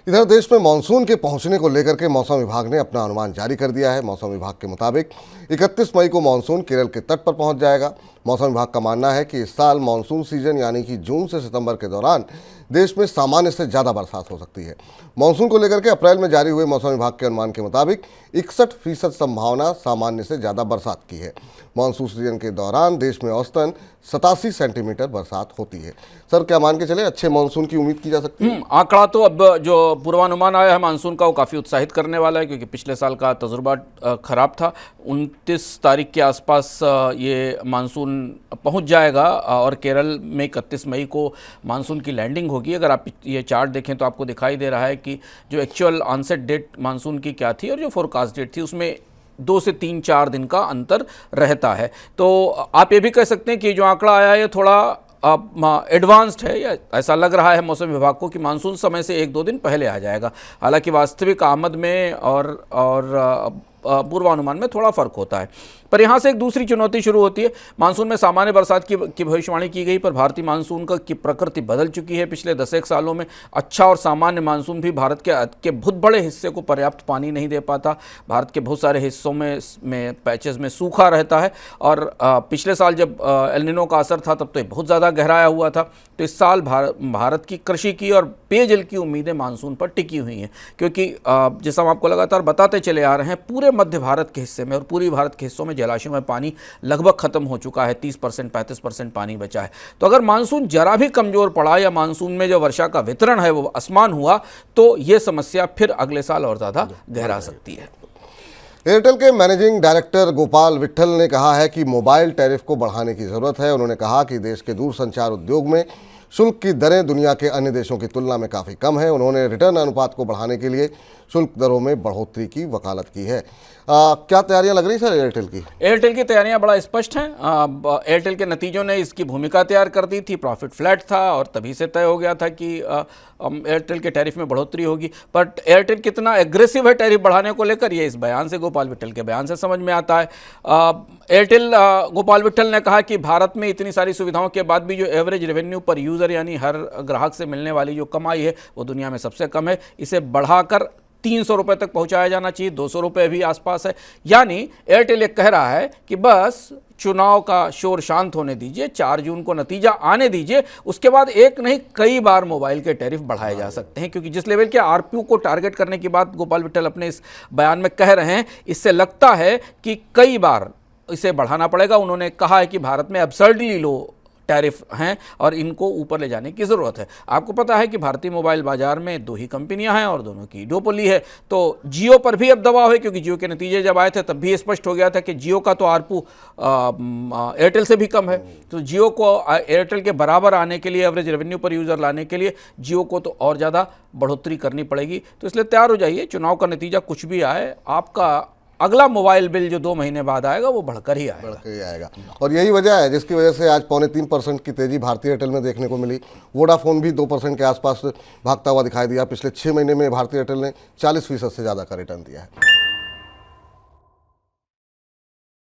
इधर देश में मानसून के पहुंचने को लेकर के मौसम विभाग ने अपना अनुमान जारी कर दिया है। मौसम विभाग के मुताबिक 31 मई को मानसून केरल के तट पर पहुंच जाएगा। मौसम विभाग का मानना है कि इस साल मानसून सीजन यानी कि जून से सितंबर के दौरान देश में सामान्य से ज़्यादा बरसात हो सकती है। मानसून को लेकर के अप्रैल में जारी हुए मौसम विभाग के अनुमान के मुताबिक 61% संभावना सामान्य से ज़्यादा बरसात की है। मानसून सीजन के दौरान देश में औसतन 87 सेंटीमीटर बरसात होती है। सर, क्या मान के चले अच्छे मानसून की उम्मीद की जा सकती है? आंकड़ा तो अब जो पूर्वानुमान आया है मानसून का वो काफ़ी उत्साहित करने वाला है, क्योंकि पिछले साल का तजुर्बा खराब था। 29 तारीख के आसपास ये मानसून पहुंच जाएगा और केरल में 31 मई को मानसून की लैंडिंग होगी। अगर आप ये चार्ट देखें तो आपको दिखाई दे रहा है कि जो एक्चुअल ऑनसेट डेट मानसून की क्या थी और जो फोरकास्ट डेट थी उसमें 2 से 3-4 दिन का अंतर रहता है। तो आप ये भी कह सकते हैं कि जो आंकड़ा आया है ये थोड़ा एडवांस्ड है, या ऐसा लग रहा है मौसम विभाग को कि मानसून समय से 1-2 दिन पहले आ जाएगा। हालांकि वास्तविक आमद में और पूर्वानुमान में थोड़ा फर्क होता है। पर यहाँ से एक दूसरी चुनौती शुरू होती है। मानसून में सामान्य बरसात की भविष्यवाणी की गई, पर भारतीय मानसून की प्रकृति बदल चुकी है। पिछले 10 सालों में अच्छा और सामान्य मानसून भी भारत के बहुत बड़े हिस्से को पर्याप्त पानी नहीं दे पाता। भारत के बहुत सारे हिस्सों में पैचेस में सूखा रहता है। और पिछले साल जब एल निनो का असर था तब तो बहुत ज़्यादा गहराया हुआ था। तो इस साल भारत की कृषि की और पेयजल की उम्मीदें मानसून पर टिकी हुई हैं, क्योंकि जैसा हम आपको लगातार बताते चले आ रहे हैं, पूरे मध्य भारत के हिस्से में और पूरी भारत के हिस्सों में जलाशयों में पानी लगभग खत्म हो चुका है। 30% 35% पानी बचा है। तो अगर मानसून जरा भी कमजोर पड़ा या मानसून में जो वर्षा का वितरण है वो असमान हुआ तो ये समस्या फिर अगले साल और ज़्यादा गहरा सकती है। एयरटेल के मैनेजिंग डायरेक्टर गोपाल विट्ठल ने कहा है कि मोबाइल टैरिफ को बढ़ाने की ज़रूरत है। उन्होंने कहा कि देश के दूरसंचार उद्योग में शुल्क की दरें दुनिया के अन्य देशों की तुलना में काफ़ी कम है। उन्होंने रिटर्न अनुपात को बढ़ाने के लिए शुल्क दरों में बढ़ोतरी की वकालत की है। क्या तैयारियां लग रही सर एयरटेल की? एयरटेल की तैयारियां बड़ा स्पष्ट हैं। एयरटेल के नतीजों ने इसकी भूमिका तैयार कर दी थी। प्रॉफिट फ्लैट था और तभी से तय हो गया था कि एयरटेल के टैरिफ में बढ़ोतरी होगी। बट एयरटेल कितना एग्रेसिव है टैरिफ बढ़ाने को लेकर, ये इस बयान से, गोपाल विट्ठल के बयान से समझ में आता है। एयरटेल गोपाल विट्ठल ने कहा कि भारत में इतनी सारी सुविधाओं के बाद भी जो एवरेज रेवेन्यू पर यूज़र यानी हर ग्राहक से मिलने वाली जो कमाई है वो दुनिया में सबसे कम है। इसे बढ़ाकर 300 रुपये तक पहुंचाया जाना चाहिए। 200 रुपये भी आसपास है। यानी एयरटेल ये कह रहा है कि बस चुनाव का शोर शांत होने दीजिए, 4 जून को नतीजा आने दीजिए, उसके बाद एक नहीं कई बार मोबाइल के टैरिफ बढ़ाए जा सकते हैं। क्योंकि जिस लेवल के आरपीयू को टारगेट करने की बात गोपाल विट्ठल अपने इस बयान में कह रहे हैं, इससे लगता है कि कई बार इसे बढ़ाना पड़ेगा। उन्होंने कहा है कि भारत में एब्सर्डली लो टैरिफ हैं और इनको ऊपर ले जाने की ज़रूरत है। आपको पता है कि भारतीय मोबाइल बाजार में 2 ही कंपनियां हैं और दोनों की डुओपोली है। तो जियो पर भी अब दबाव है, क्योंकि जियो के नतीजे जब आए थे तब भी स्पष्ट हो गया था कि जियो का तो आरपू एयरटेल से भी कम है। तो जियो को एयरटेल के बराबर आने के लिए, एवरेज रेवेन्यू पर यूज़र लाने के लिए जियो को तो और ज़्यादा बढ़ोतरी करनी पड़ेगी। तो इसलिए तैयार हो जाइए, चुनाव का नतीजा कुछ भी आए, आपका अगला मोबाइल बिल जो 2 महीने बाद आएगा वो बढ़कर ही आएगा। और यही वजह है जिसकी वजह से आज 2.25% की तेजी भारतीय एयरटेल में देखने को मिली। वोडाफोन भी 2% के आसपास भागता हुआ दिखाई दिया। पिछले 6 महीने में भारतीय एयरटेल ने 40% से ज़्यादा का रिटर्न दिया है।